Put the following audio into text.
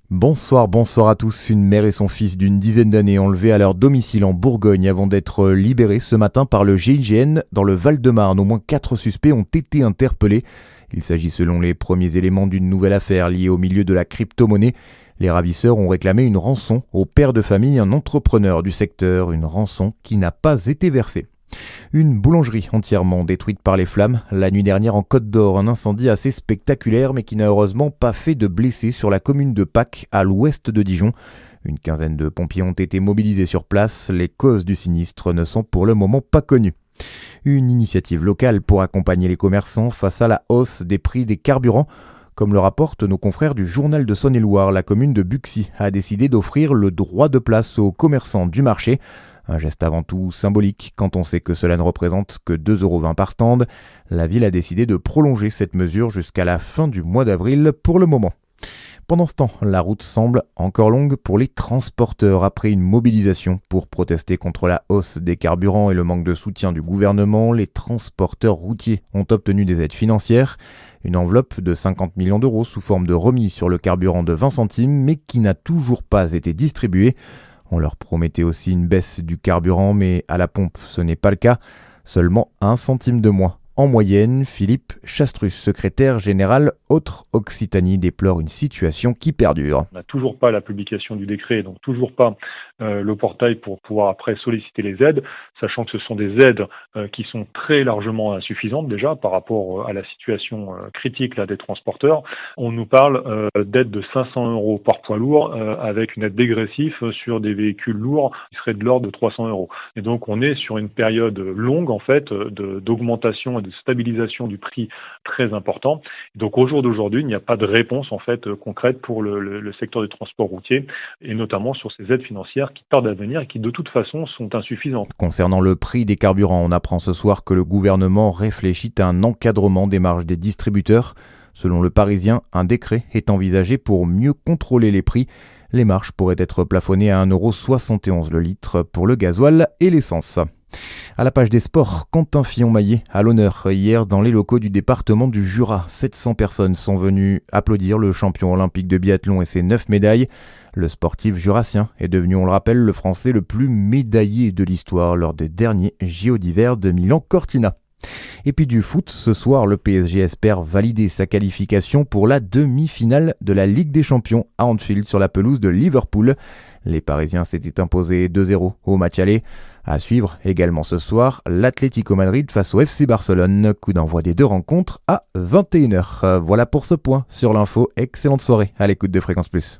Bonsoir à tous. Une mère et son fils d'une dizaine d'années enlevés à leur domicile en Bourgogne avant d'être libérés ce matin par le GIGN dans le Val-de-Marne. Au moins 4 suspects ont été interpellés. Il s'agit selon les premiers éléments d'une nouvelle affaire liée au milieu de la crypto-monnaie. Les ravisseurs ont réclamé une rançon au père de famille, un entrepreneur du secteur, une rançon qui n'a pas été versée. Une boulangerie entièrement détruite par les flammes. La nuit dernière en Côte d'Or, un incendie assez spectaculaire mais qui n'a heureusement pas fait de blessés sur la commune de Pâques, à l'ouest de Dijon. Une quinzaine de pompiers ont été mobilisés sur place. Les causes du sinistre ne sont pour le moment pas connues. Une initiative locale pour accompagner les commerçants face à la hausse des prix des carburants. Comme le rapportent nos confrères du Journal de Saône-et-Loire, la commune de Buxy a décidé d'offrir le droit de place aux commerçants du marché. Un geste avant tout symbolique quand on sait que cela ne représente que 2,20 € par stand. La ville a décidé de prolonger cette mesure jusqu'à la fin du mois d'avril pour le moment. Pendant ce temps, la route semble encore longue pour les transporteurs après une mobilisation pour protester contre la hausse des carburants et le manque de soutien du gouvernement. Les transporteurs routiers ont obtenu des aides financières, une enveloppe de 50 millions d'euros sous forme de remise sur le carburant de 20 centimes mais qui n'a toujours pas été distribuée. On leur promettait aussi une baisse du carburant, mais à la pompe, ce n'est pas le cas. Seulement 1 centime de moins. En moyenne, Philippe Chastrus, secrétaire général Autre-Occitanie, déplore une situation qui perdure. On n'a toujours pas la publication du décret, donc toujours pas le portail pour pouvoir après solliciter les aides, sachant que ce sont des aides qui sont très largement insuffisantes déjà par rapport à la situation critique là, des transporteurs. On nous parle d'aides de 500 € par poids lourd avec une aide dégressive sur des véhicules lourds qui serait de l'ordre de 300 €. Et donc on est sur une période longue en fait d'augmentation et de stabilisation du prix très important. Donc au jour d'aujourd'hui, il n'y a pas de réponse en fait concrète pour le secteur du transport routier et notamment sur ces aides financières qui tardent à venir et qui de toute façon sont insuffisantes. Concernant le prix des carburants, on apprend ce soir que le gouvernement réfléchit à un encadrement des marges des distributeurs. Selon le Parisien, un décret est envisagé pour mieux contrôler les prix. Les marges pourraient être plafonnées à 1,71 € le litre pour le gasoil et l'essence. À la page des sports, Quentin Fillon-Maillet à l'honneur hier dans les locaux du département du Jura. 700 personnes sont venues applaudir le champion olympique de biathlon et ses 9 médailles. Le sportif jurassien est devenu, on le rappelle, le Français le plus médaillé de l'histoire lors des derniers JO d'hiver de Milan-Cortina. Et puis du foot, ce soir, le PSG espère valider sa qualification pour la demi-finale de la Ligue des Champions à Anfield sur la pelouse de Liverpool. Les Parisiens s'étaient imposés 2-0 au match aller. À suivre également ce soir, l'Atlético Madrid face au FC Barcelone. Coup d'envoi des deux rencontres à 21 h. Voilà pour ce point sur l'info. Excellente soirée à l'écoute de Fréquence Plus.